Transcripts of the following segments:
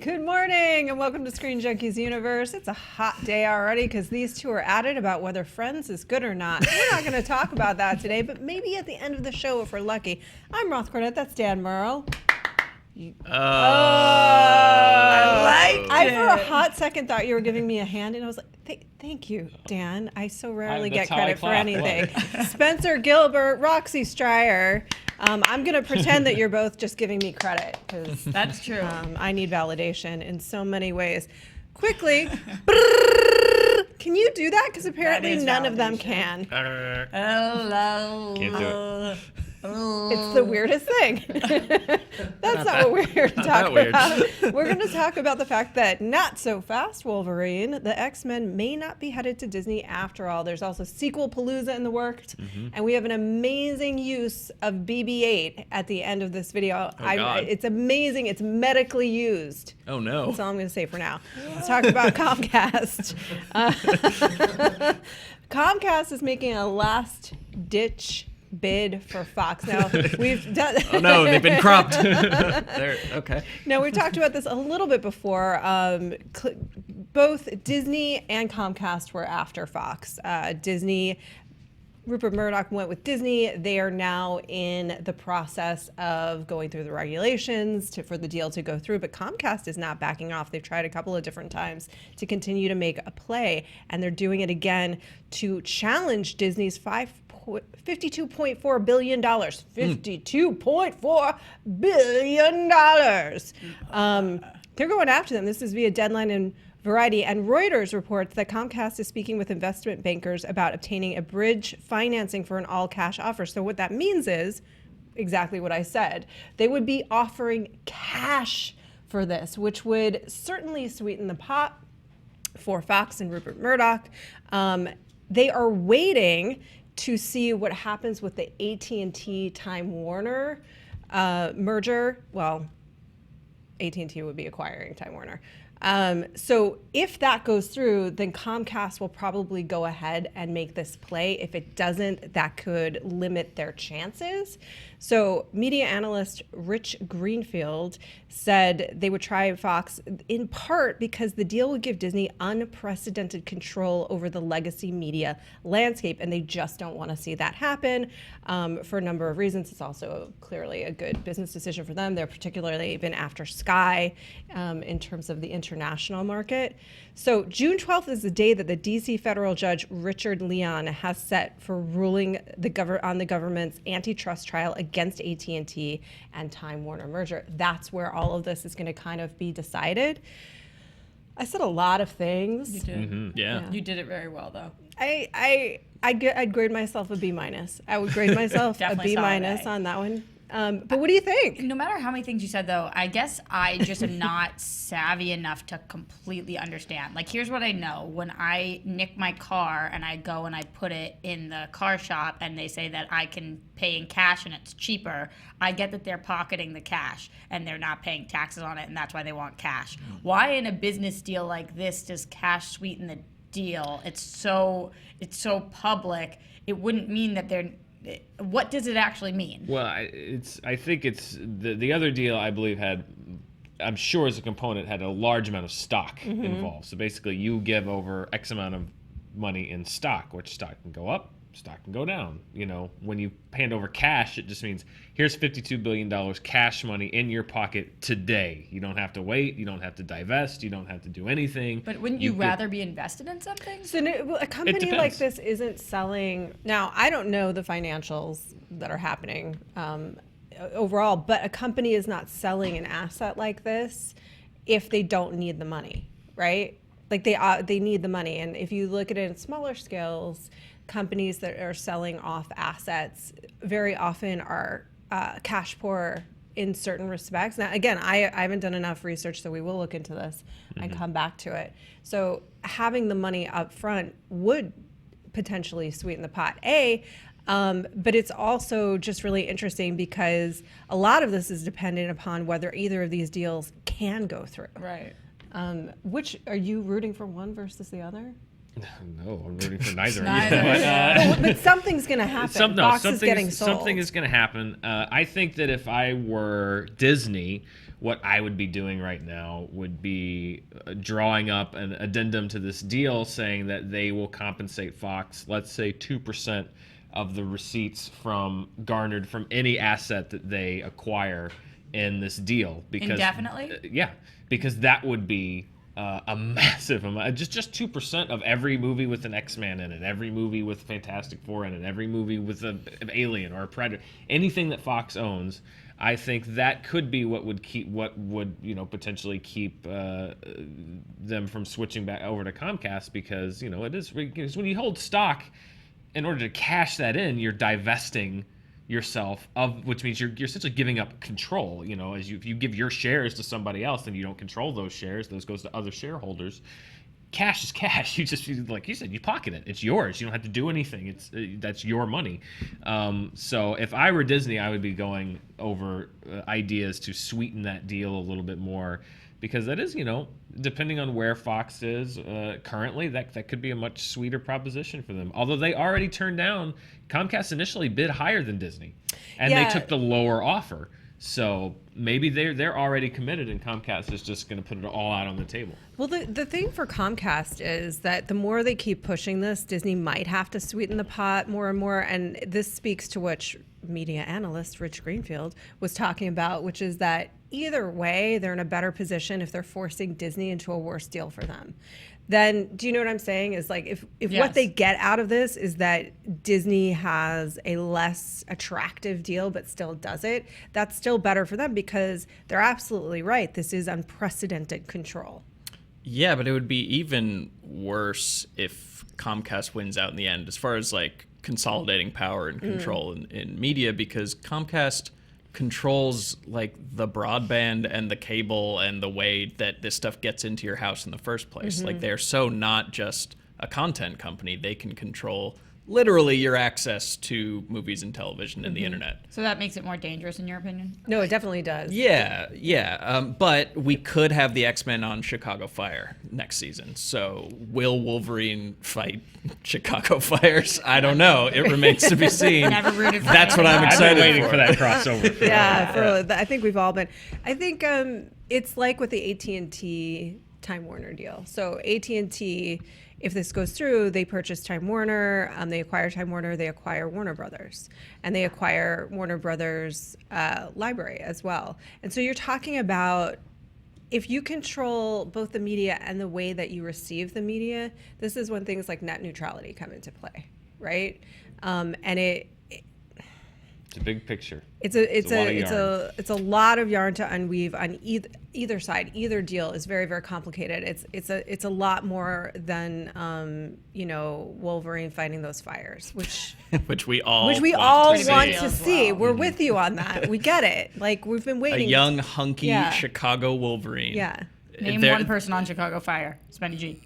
Good morning and welcome to Screen Junkies Universe. It's a hot day already because these two are at it about whether Friends is good or not. We're not going to talk about that today, but maybe at the end of the show if we're lucky. I'm Roth Cornet, that's Dan Murrell. I liked it. I for a hot second thought you were giving me a hand and I was like, thank you, Dan. I so rarely get credit for anything. Spencer, Gilbert, Roxy, Striar. I'm going to pretend that you're both just giving me credit because that's true. I need validation in so many ways. Quickly, can you do that? Because apparently none of them can. Hello. Can't do it. It's the weirdest thing. That's not what we're here to talk about. We're going to talk about the fact that not so fast Wolverine, the X-Men may not be headed to Disney after all. There's also sequel palooza in the works, and we have an amazing use of BB-8 at the end of this video. It's amazing. It's medically used. Oh no. That's all I'm going to say for now. Let's talk about Comcast. Comcast is making a last-ditch bid for Fox. Now we've done. Oh no, they've been cropped. Okay. Now we talked about this a little bit before. Both Disney and Comcast were after Fox. Disney. Rupert Murdoch went with Disney. They are now in the process of going through the regulations for the deal to go through, but Comcast is not backing off. They've tried a couple of different times to continue to make a play, and they're doing it again to challenge Disney's $52.4 billion. $52.4 billion. They're going after them. This is via Deadline and Variety, and Reuters reports that Comcast is speaking with investment bankers about obtaining a bridge financing for an all-cash offer. So what that means is exactly what I said. They would be offering cash for this, which would certainly sweeten the pot for Fox and Rupert Murdoch. They are waiting to see what happens with the AT&T Time Warner merger. Well, AT&T would be acquiring Time Warner. So if that goes through, then Comcast will probably go ahead and make this play. If it doesn't, that could limit their chances. So media analyst Rich Greenfield said they would try Fox in part because the deal would give Disney unprecedented control over the legacy media landscape, and they just don't want to see that happen for a number of reasons. It's also clearly a good business decision for them. They're particularly been after Sky in terms of the international market. So June 12th is the day that the DC federal judge Richard Leon has set for ruling on the government's antitrust trial against AT&T and Time Warner merger. That's where all of this is going to kind of be decided. I said a lot of things. You did. Mm-hmm. Yeah. You did it very well, though. I'd grade myself a B-. I would grade myself a B- on that one. But what do you think? No matter how many things you said, though, I guess I just am not savvy enough to completely understand. Like, here's what I know. When I nick my car and I go and I put it in the car shop and they say that I can pay in cash and it's cheaper, I get that they're pocketing the cash and they're not paying taxes on it, and that's why they want cash. Why in a business deal like this does cash sweeten the deal? It's so public. It wouldn't mean that they're... What does it actually mean? Well, I think it's the other deal I believe had, I'm sure as a component, had a large amount of stock involved. So basically you give over X amount of money in stock, which stock can go up, stock can go down. You know, when you hand over cash, it just means here's $52 billion cash money in your pocket today. You don't have to wait. You don't have to divest. You don't have to do anything. But wouldn't you rather be invested in something? So a company like this isn't selling. Now, I don't know the financials that are happening overall, but a company is not selling an asset like this if they don't need the money, right? Like they need the money. And if you look at it in smaller scales, companies that are selling off assets very often are cash poor in certain respects. Now, again, I haven't done enough research, so we will look into this and come back to it. So having the money up front would potentially sweeten the pot, but it's also just really interesting because a lot of this is dependent upon whether either of these deals can go through. Right. Which, are you rooting for one versus the other? No, I'm rooting for neither. But something's going to happen. Fox is getting sold. Something is going to happen. I think that if I were Disney, what I would be doing right now would be drawing up an addendum to this deal saying that they will compensate Fox, let's say 2% of the receipts garnered from any asset that they acquire in this deal. Because indefinitely? Yeah, because that would be a massive amount. Just 2% of every movie with an X-Man in it, every movie with Fantastic Four in it, every movie with an Alien or a Predator, anything that Fox owns. I think that could be what would potentially keep them from switching back over to Comcast, because it is, because when you hold stock, in order to cash that in, you're divesting yourself of, which means you're essentially giving up control. If you give your shares to somebody else, then you don't control those shares. Those goes to other shareholders. Cash is cash. You just, like you said, you pocket it. It's yours. You don't have to do anything. That's your money. So if I were Disney, I would be going over ideas to sweeten that deal a little bit more, because that is, depending on where Fox is currently, that could be a much sweeter proposition for them. Although they already turned down, Comcast initially bid higher than Disney, and they took the lower offer. So maybe they're already committed, and Comcast is just going to put it all out on the table. Well, the thing for Comcast is that the more they keep pushing this, Disney might have to sweeten the pot more and more. And this speaks to what media analyst Rich Greenfield was talking about, which is that either way, they're in a better position if they're forcing Disney into a worse deal for them. Then, do you know what I'm saying? Is like if Yes. what they get out of this is that Disney has a less attractive deal but still does it, that's still better for them, because they're absolutely right. This is unprecedented control. Yeah, but it would be even worse if Comcast wins out in the end, as far as like consolidating power and control in media, because Comcast controls like the broadband and the cable and the way that this stuff gets into your house in the first place. Like, they're so not just a content company, they can control literally your access to movies and television and the internet. So that makes it more dangerous, in your opinion? No, it definitely does. Yeah. But we could have the X-Men on Chicago Fire next season. So will Wolverine fight Chicago Fires? I don't know. It remains to be seen. Never rooted for That's what I'm anyone. excited I've been waiting for. for that crossover. Yeah, I think we've all been. I think it's like with the AT&T Time Warner deal. So AT&T, if this goes through, they purchase Time Warner, they acquire Time Warner, they acquire Warner Brothers, and they acquire Warner Brothers library as well. And so you're talking about, if you control both the media and the way that you receive the media, this is when things like net neutrality come into play, right? And It's a big picture. it's a lot of yarn to unweave on either side. Either deal is very, very complicated. It's a lot more than Wolverine fighting those fires, which we all want to see. We're with you on that. We get it. Like, we've been a waiting. young, hunky Yeah. Chicago Wolverine. Yeah. Name one person on Chicago Fire. Spenny G.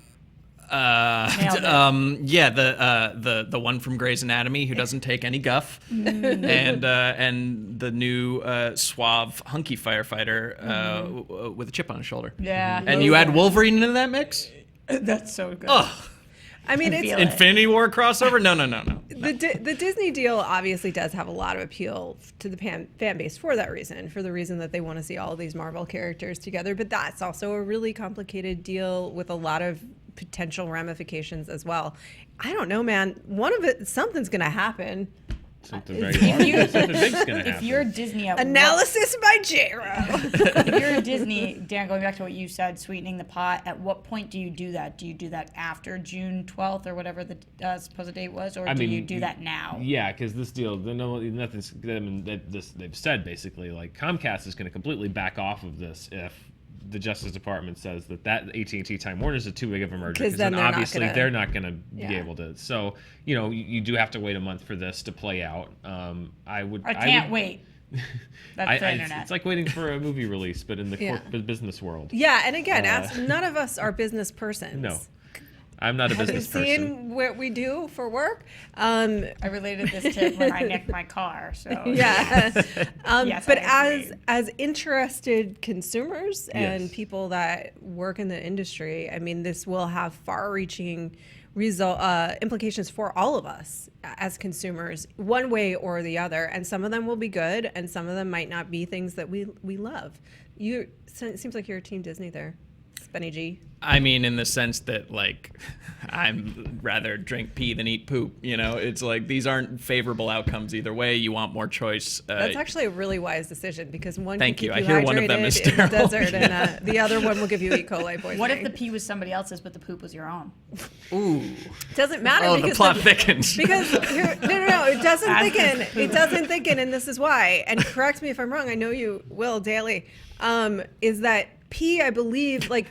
Nailed it. The one from Grey's Anatomy who doesn't take any guff, and the new suave hunky firefighter with a chip on his shoulder. Yeah. And you add Wolverine into that mix? That's so good. Oh, I mean, feel it's it. Infinity War crossover? No. the Disney deal obviously does have a lot of appeal to the fan base for that reason, for the reason that they want to see all these Marvel characters together. But that's also a really complicated deal with a lot of potential ramifications as well. I don't know, man. Something's going to happen. Something very large. Something big's going to happen. If you're Disney, Analysis by J-Ro. if you're Disney, Dan, going back to what you said, sweetening the pot, at what point do you do that? Do you do that after June 12th or whatever the supposed date was, or do you do that now? Yeah, because this deal, they've said basically, like, Comcast is going to completely back off of this if the Justice Department says that AT&T Time Warner is too big of a merger, because then obviously they're not going to be able to. So you do have to wait a month for this to play out. I can't wait. That's the internet. It's like waiting for a movie release, but in the business world. Yeah, and again, none of us are business persons. No. I'm not a business person. Have you seen what we do for work? I related this to when I nicked my car. So yeah. Yes, but I agree. as interested consumers and Yes. people that work in the industry, I mean, this will have far-reaching implications for all of us as consumers, one way or the other. And some of them will be good, and some of them might not be things that we love. it seems like you're Team Disney there, Spenny G. I mean, in the sense that, like, I'm rather drink pee than eat poop. You know, it's like these aren't favorable outcomes either way. You want more choice. That's actually a really wise decision because one Thank can you. keep I hear one of them hydrated is in the sterile. desert, and the other one will give you E. coli poisoning. What if the pee was somebody else's, but the poop was your own? Ooh. doesn't matter Oh, because the plot thickens. Because no, it doesn't thicken. It doesn't thicken, and this is why. And correct me if I'm wrong. I know you will daily. Is that pee? I believe like.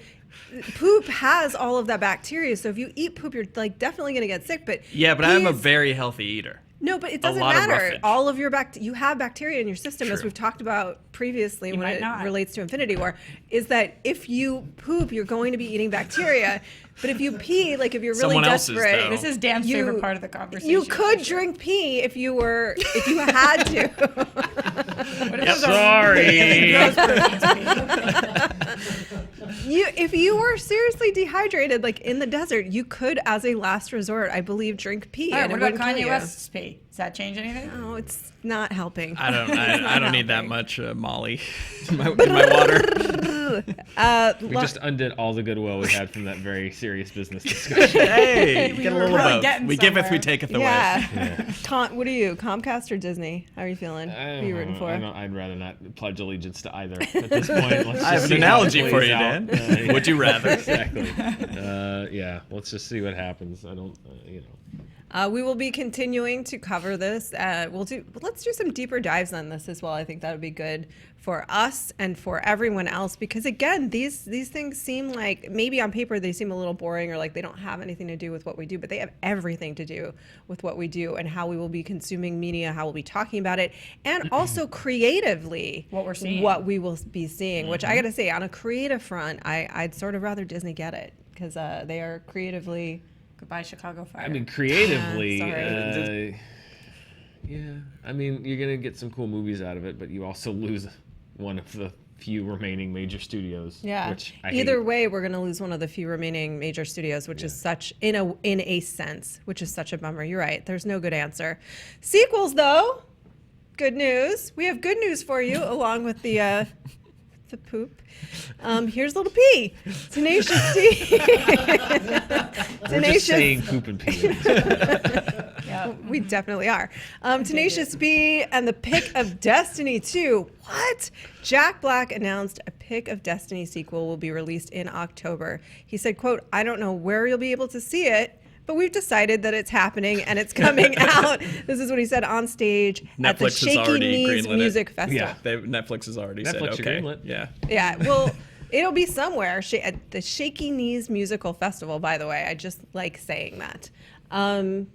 Poop has all of that bacteria, so if you eat poop, you're like definitely going to get sick. But Yeah, but I'm a very healthy eater. no, but it doesn't lot of matter. roughage. All of your you have bacteria in your system, as True. we've talked about previously when might it not. relates to Infinity War. Is that if you poop, you're going to be eating bacteria. But if you pee, like if you're really Someone else's, desperate, though. This is Dan's favorite part of the conversation. you could drink pee if you had to. What if it Yep. was a Sorry. really gross protein pee? If you were seriously dehydrated, like in the desert, you could, as a last resort, I believe, drink pee. All right, and what it about wouldn't kill Kanye you. West's pee? Does that change anything? Oh, it's not helping. I don't need that helping. much Molly in my water. We just undid all the goodwill we had from that very serious business discussion. Hey, We get a were little really both. getting We giveth, we somewhere. taketh away. Yeah. What are you, Comcast or Disney? How are you feeling? Who are you rooting for? I'd rather not pledge allegiance to either at this point. Let's I have just an see how it analogy for plays you, out. Dan. Would you rather? Exactly. Yeah, let's just see what happens. I don't, We will be continuing to cover this. Let's do some deeper dives on this as well. I think that would be good for us and for everyone else because again, these things seem like maybe on paper they seem a little boring or like they don't have anything to do with what we do, but they have everything to do with what we do and how we will be consuming media, how we'll be talking about it, and also creatively What we're seeing. what we will be seeing. Which I got to say, on a creative front, I'd sort of rather Disney get it because they are creatively. Goodbye, Chicago Fire. I mean, creatively, sorry. yeah. I mean, you're gonna get some cool movies out of it, but you also lose one of the few remaining major studios. Yeah. Which I Either hate. way, we're going to lose one of the few remaining major studios, which is such in a sense, which is such a bummer. You're right. There's no good answer. Sequels, though, good news. We have good news for you, along with the poop. Here's Little P. Tenacious D. We're just saying poop and pee. Yeah. We definitely are. Tenacious B and the Pick of Destiny 2. What? Jack Black announced a Pick of Destiny sequel will be released in October. He said, quote, I don't know where you'll be able to see it, but we've decided that it's happening and it's coming out. This is what he said on stage at the Netflix has Shaky already Knees greenlit it. Music Festival. Yeah. Netflix has already said Netflix, you're okay. greenlit. Yeah. Yeah, well, it'll be somewhere at the Shaky Knees Musical Festival, by the way. I just like saying that.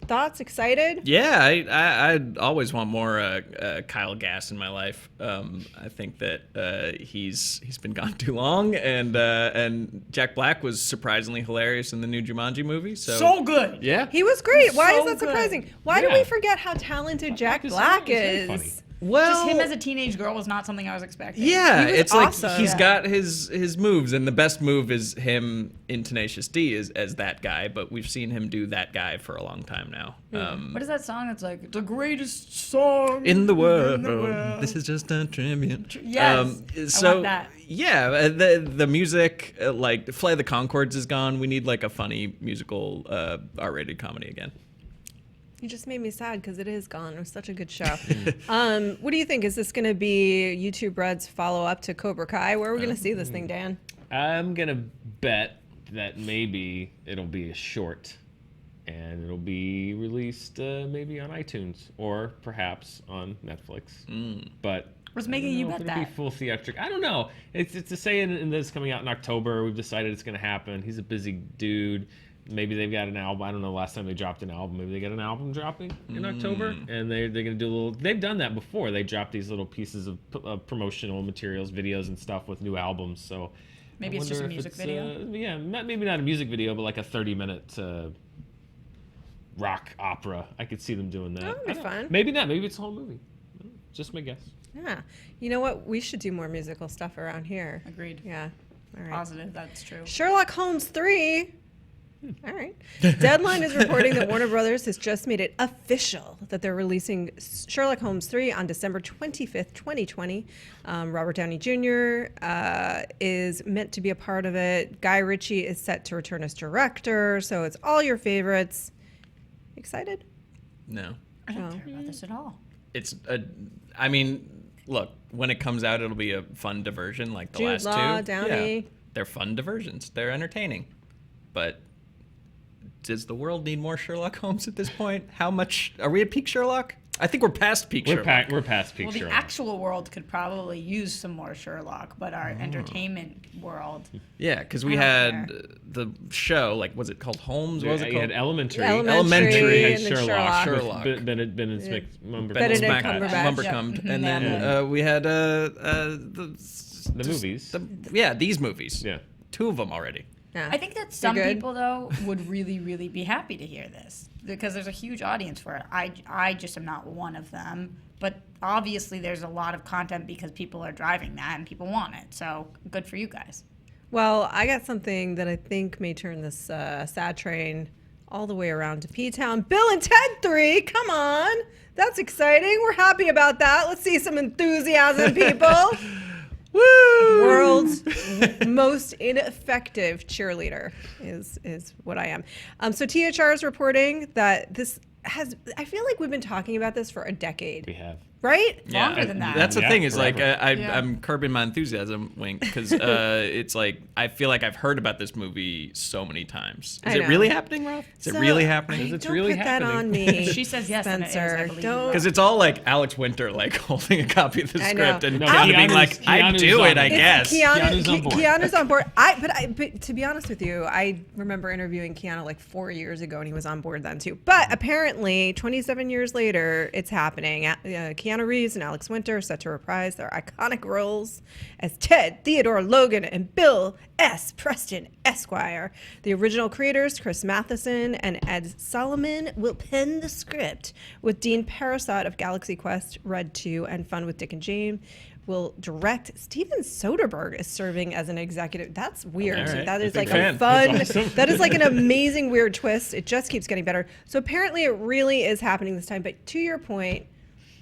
Thoughts? Excited? Yeah, I always want more Kyle Gass in my life. I think that he's been gone too long, and Jack Black was surprisingly hilarious in the new Jumanji movie. So good. yeah, He was great. Why is So that good. surprising? Why do Yeah. we forget how talented Jack Black He's very is? funny. well, Just him as a teenage girl was not something I was expecting. yeah, He was it's awesome. like he's Yeah. got his moves, and the best move is him in Tenacious D as that guy. But we've seen him do that guy for a long time now. What is that song that's like, the greatest song In the world, world. this is just a tribute. Yes, I so want that. yeah, the music, like Flight of the Conchords is gone. We need like a funny musical R-rated comedy again. You just made me sad because it is gone. It was such a good show. What do you think? Is this going to be YouTube Red's follow-up to Cobra Kai? Where are we going to see this thing, Dan? I'm gonna bet that maybe it'll be a short, and it'll be released maybe on iTunes or perhaps on Netflix. But What's I making don't you know if bet it'll that? be full theatric. I don't know. It's to say in this coming out in October. We've decided it's gonna happen. He's a busy dude. Maybe they've got an album. I don't know. Last time they dropped an album, maybe they got an album dropping in October, and they're gonna do a little. They've done that before. They dropped these little pieces of promotional materials, videos, and stuff with new albums. So Maybe I it's just a wonder if music video? yeah, maybe not a music video, but like a 30-minute rock opera. I could see them doing that. That would be I don't know. fun. Maybe not. Maybe it's a whole movie. Just my guess. Yeah. You know what? We should do more musical stuff around here. Agreed. Yeah. All right. Positive, that's true. Sherlock Holmes 3. All right. Deadline is reporting that Warner Brothers has just made it official that they're releasing Sherlock Holmes 3 on December 25th, 2020. Robert Downey Jr. Is meant to be a part of it. Guy Ritchie is set to return as director. So it's all your favorites. Excited? No. I don't care about this at all. I mean, look, when it comes out, it'll be a fun diversion like the Jude last Law, two. Downey. Yeah, they're fun diversions. They're entertaining. But does the world need more Sherlock Holmes at this point? How much are we at peak Sherlock? I think we're past peak Sherlock. We're past peak Well, the Sherlock. actual world could probably use some more Sherlock, but our entertainment world. Yeah, because we I had don't care. the show, like, was it called Holmes? What was it You called? had Elementary. Elementary, You had and then Sherlock. Sherlock. Benedict Benedict Cumberbatch. Cumberbatch. And then Yeah. we had The movies. these movies. Yeah. 2 of them already. Yeah. I think that some good? people, though, would really, really be happy to hear this because there's a huge audience for it. I just am not one of them. But obviously, there's a lot of content because people are driving that and people want it. So good for you guys. Well, I got something that I think may turn this sad train all the way around to P-Town. Bill and Ted 3, come on. That's exciting. We're happy about that. Let's see some enthusiasm, people. Woo! World's most ineffective cheerleader is what I am. So THR is reporting that this I feel like we've been talking about this for a decade. We have. Right? Longer than that. That's the Yeah, thing is like forever. I'm curbing my enthusiasm, Wink, because it's like I feel like I've heard about this movie so many times. Is I it know. really happening, Roth? Is it really happening? It's Don't really put that happening. on me. She says yes, and it is, I Spencer. believe you. Don't. Because it's all like Alex Winter like holding a copy of the I know. script and No, Keanu being like, I'd Keanu's do on it, I it. guess. Keanu's on board. Keanu's on board. But to be honest with you, I remember interviewing Keanu like 4 years ago, and he was on board then too. But apparently, 27 years later, it's happening. Keanu Reeves and Alex Winter are set to reprise their iconic roles as Ted, Theodore Logan, and Bill S. Preston Esquire. The original creators, Chris Matheson and Ed Solomon, will pen the script, with Dean Parasot of Galaxy Quest, Red 2, and Fun with Dick and Jane will direct. Steven Soderbergh is serving as an executive. That's weird. All right. That is Big like fan. a fun. That's awesome. That is like an amazing weird twist. It just keeps getting better. So apparently it really is happening this time. But to your point,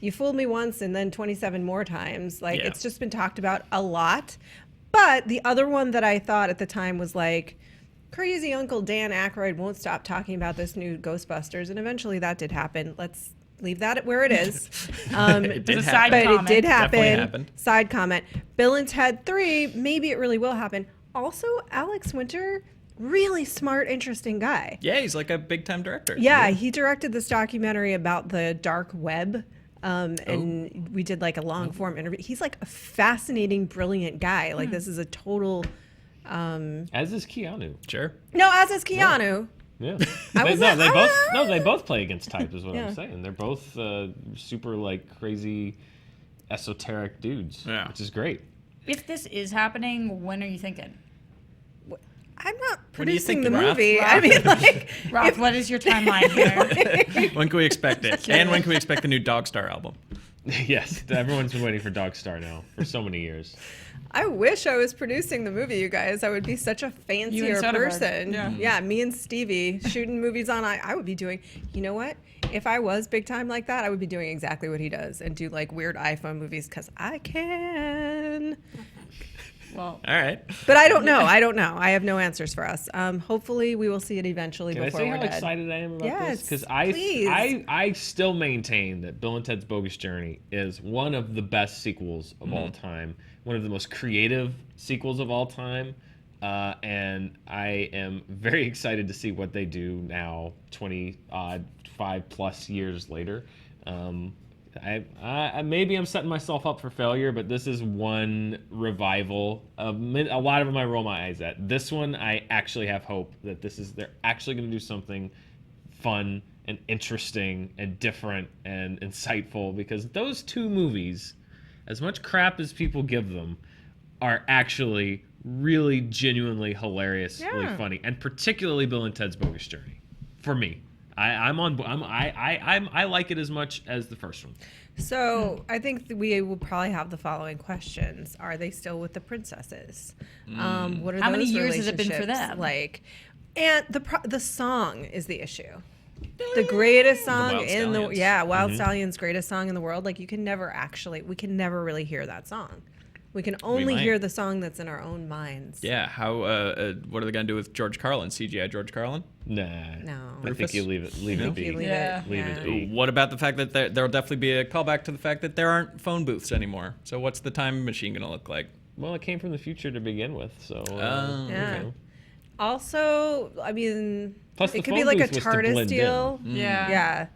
you fooled me once and then 27 more times. Like Yeah. it's just been talked about a lot. But the other one that I thought at the time was like, crazy Uncle Dan Aykroyd won't stop talking about this new Ghostbusters, and eventually that did happen. Let's leave that where it is. It did As a happen. side But it comment. did Definitely happen. happened. Side comment. Bill and Ted 3, maybe it really will happen. Also, Alex Winter, really smart, interesting guy. Yeah, he's like a big time director. Yeah, he directed this documentary about the dark web. And we did like a long form interview. He's like a fascinating, brilliant guy. Like this is a total. As is Keanu. Sure. No, as is Keanu. Yeah. was no, like, they both "Ah!" no, they both play against type is what Yeah. I'm saying. They're both super like crazy esoteric dudes. Yeah. Which is great. If this is happening, when are you thinking? I'm not What do you producing think, the Roth? movie. I mean, like, Roth, what is your timeline here? When can we expect it? And when can we expect the new Dog Star album? Yes, everyone's been waiting for Dog Star now for so many years. I wish I was producing the movie, you guys. I would be such a fancier Soderbergh. person. Yeah. Me and Stevie shooting movies on. I would be doing. You know what? If I was big time like that, I would be doing exactly what he does and do like weird iPhone movies because I can. Well, All right. But I don't know. I have no answers for us. Hopefully, we will see it eventually Can I before say we're how dead. excited I am about Yes, this? Because please. I still maintain that Bill and Ted's Bogus Journey is one of the best sequels of all time, one of the most creative sequels of all time, and I am very excited to see what they do now, 5+ years later. I maybe I'm setting myself up for failure, but this is one revival. A lot of them I roll my eyes at. This one I actually have hope that they're actually going to do something fun and interesting and different and insightful, because those two movies, as much crap as people give them, are actually really genuinely hilariously funny, and particularly Bill and Ted's Bogus Journey. For me, I like it as much as the first one. So I think we will probably have the following questions: are they still with the princesses? What are How many those years has it been for relationships them? like? And the song is the issue. The greatest song Wild in the Stallions. Wild Stallions' greatest song in the world. Like we can never really hear that song. We can only might. hear the song that's in our own minds. Yeah. How? What are they gonna do with George Carlin? CGI George Carlin? Nah. No. I think Rufus? you leave it be. You leave Yeah. it. Leave yeah. it be. What about the fact that there'll definitely be a callback to the fact that there aren't phone booths anymore? So what's the time machine gonna look like? Well, it came from the future to begin with, so. Oh. Yeah. You know. Also, I mean, Plus the it could be phone like a booth was to TARDIS blend in. deal. Yeah. Yeah.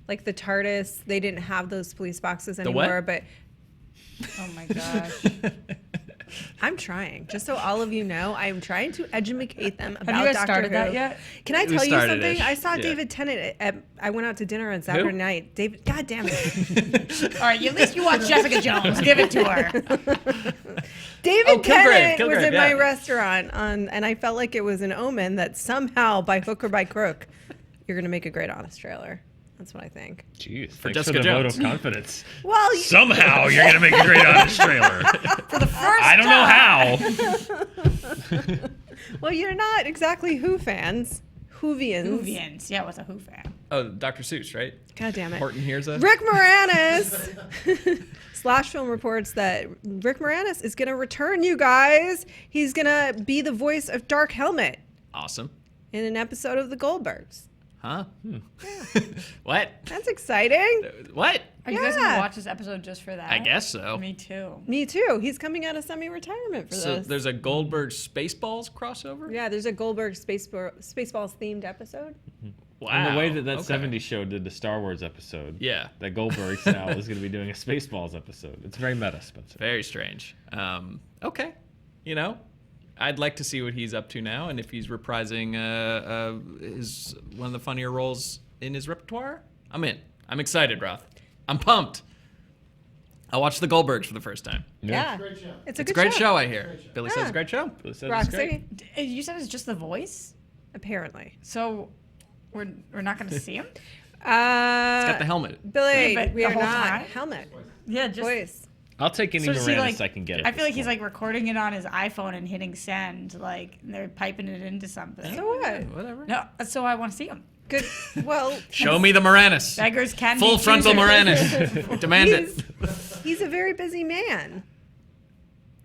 Like the TARDIS, they didn't have those police boxes what? anymore, but Oh my gosh. I'm trying. Just so all of you know, I am trying to educate them about Have you guys Doctor started Who. that yet? Can I We tell you started something? ish. I saw Yeah. David Tennant I went out to dinner on Saturday night. David, God damn it. All right, at least you watch Jessica Jones. Give it to her. David Tennant was Kilgrave, in my yeah. restaurant and I felt like it was an omen that somehow, by hook or by crook, you're going to make a great Honest Trailer. That's what I think. Jeez. For Thanks Jessica for the vote Jones. of confidence. Well, Somehow you're gonna make a great Honest Trailer. For the first I don't know how. well, you're not exactly Who fans. Whovians. Whovians. Yeah, was a Who fan. Oh, Dr. Seuss, right? God damn it. Horton hears us. Rick Moranis. Slash Film reports that Rick Moranis is going to return, you guys. He's going to be the voice of Dark Helmet Awesome. in an episode of The Goldbergs. Huh? What? That's exciting. What? Are you guys going Yeah. to watch this episode just for that? I guess so. Me too. Me too. He's coming out of semi-retirement for So this. there's a Goldberg Spaceballs crossover? Yeah, there's a Goldberg Spaceballs themed episode. Wow. And the way that Okay. 70s show did the Star Wars episode. Yeah. That Goldberg now is going to be doing a Spaceballs episode. It's very meta, Spencer. Very strange. Okay. You know, I'd like to see what he's up to now, and if he's reprising his one of the funnier roles in his repertoire, I'm in. I'm excited, Roth. I'm pumped. I watched the Goldbergs for the first time. Yeah. Great show. It's a It's a good great show, I hear. Billy says Yeah. it's a great show. It says it's Roxy, great. You said it's just the voice? apparently. So we're not going to see him? It's got the helmet. Billy, Yeah, but we the are whole not. time? Helmet. Yeah, just... Voice. I'll take any So is he, Moranis like- I can get. I feel like he's like recording it on his iPhone and hitting send, like they're piping it into something. So what? Whatever. No, so I want to see him. Good. Well, Show me the Moranis. Beggars can Full be frontal choosers. Moranis. Demand it. he's a very busy man,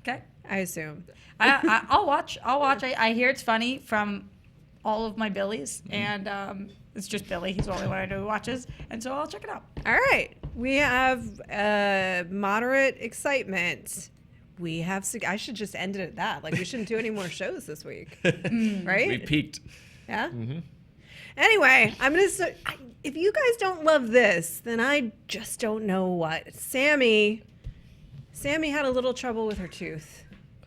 Okay. I assume. I'll watch. I hear it's funny from all of my Billies, and it's just Billy. He's the only one I know who watches, and so I'll check it out. All right. We have moderate excitement. We have. I should just end it at that. Like we shouldn't do any more shows this week, right? We peaked. Yeah. Anyway, I'm gonna. If you guys don't love this, then I just don't know what. Sammy had a little trouble with her tooth,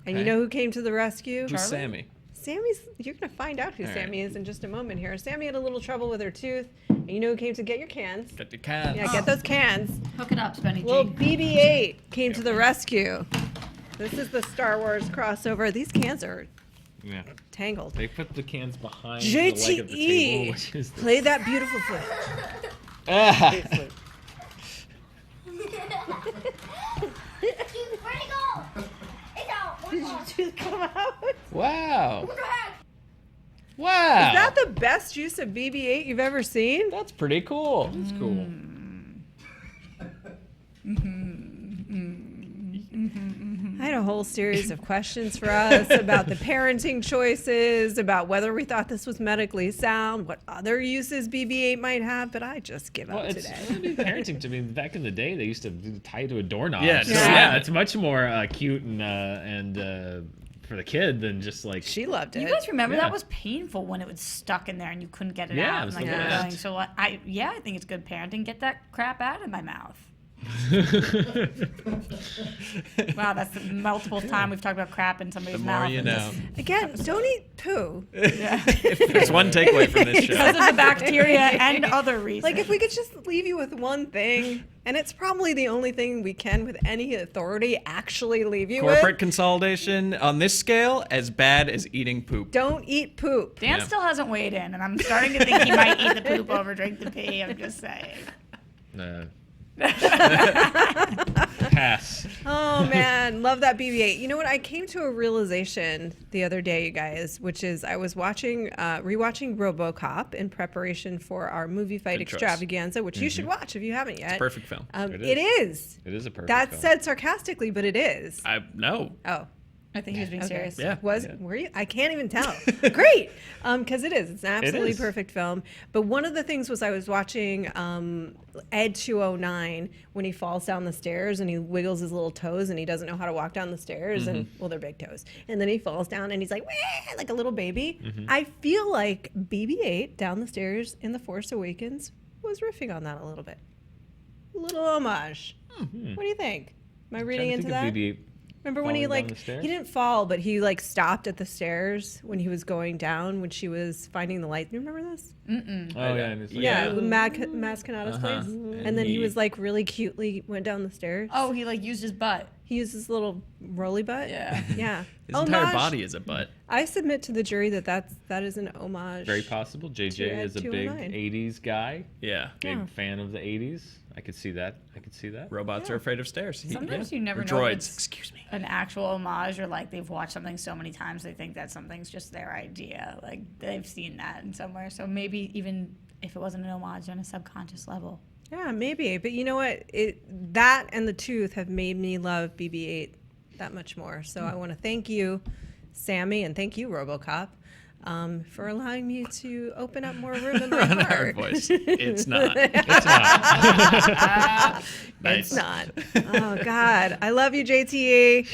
and you Okay. know who came to the rescue? Who's Sammy? Sammy's. You're gonna find out who All Sammy right. is in just a moment here. Sammy had a little trouble with her tooth, and you know who came to get your cans? Get the can. Yeah, get those cans. Hook it up, Spenny Little BB-8 came to the rescue. This is the Star Wars crossover. These cans are Yeah. tangled. They put the cans behind the leg of the table, JTE, which is play that beautiful foot. Where'd it go? It's out. Where'd it go? Just come out. Is Wow. Go ahead. Wow. that the best use of BB-8 you've ever seen? That's pretty cool. That's cool. I had a whole series of questions for us about the parenting choices, about whether we thought this was medically sound, what other uses BB-8 might have, but I just give Well, up it's today. parenting to me. Back in the day, they used to tie it to a doorknob. Yeah, So, yeah. yeah, it's much more cute and for the kid than just like. She loved it. You guys remember Yeah. that was painful when it was stuck in there and you couldn't get it Yeah, out. it was and, the like, worst. going. So I think it's good parenting. Get that crap out of my mouth. Wow, that's the multiple time we've talked about crap in somebody's The mouth. more you in know. this- Again, don't eat poo. There's one takeaway from this show. Because of the bacteria and other reasons. Like, if we could just leave you with one thing, and it's probably the only thing we can with any authority actually leave you Corporate with. consolidation on this scale, as bad as eating poop. Don't eat poop. Dan Yeah. still hasn't weighed in, and I'm starting to think he might eat the poop over drink the pee. I'm just saying. Pass. Oh man, love that BB-8. You know what? I came to a realization the other day, you guys, which is I was rewatching RoboCop in preparation for our movie fight Good choice. extravaganza, which you should watch if you haven't yet. Perfect film. It is. It is a perfect That's film. said sarcastically, but it is. No. Oh. I think he was being serious. Yeah. Were you? I can't even tell. Great, because it is. It's an absolutely is. perfect film. But one of the things was I was watching Ed 209 when he falls down the stairs and he wiggles his little toes and he doesn't know how to walk down the stairs and well, they're big toes. And then he falls down and he's like, "Wah," like a little baby. I feel like BB-8 down the stairs in The Force Awakens was riffing on that a little bit. A little homage. What do you think? Am I reading into that? Remember when he falling down the stairs? he didn't fall, but he like stopped at the stairs when he was going down when she was finding the light. You remember this? Oh yeah, and it's like, Yeah, Mascanata's place. And then he was like really cutely went down the stairs. Oh, he like used his butt. He used his little roly butt. Yeah. Yeah. His entire Homage. body is a butt. I submit to the jury that is an homage. very possible. To JJ Ed is a big 209. '80s guy. Yeah. Big Yeah. fan of the '80s. I could see that. Robots are afraid of stairs. Sometimes you never Or know if droids. it's Excuse me. an actual homage or like they've watched something so many times they think that something's just their idea. Like they've seen that in somewhere. So maybe even if it wasn't an homage on a subconscious level. Yeah, maybe. But you know what? That and the tooth have made me love BB-8 that much more. So I want to thank you, Sammy, and thank you, RoboCop, for allowing me to open up more room in my On our heart. voice. It's not. It's not. Nice. It's not. Oh God, I love you, JTE.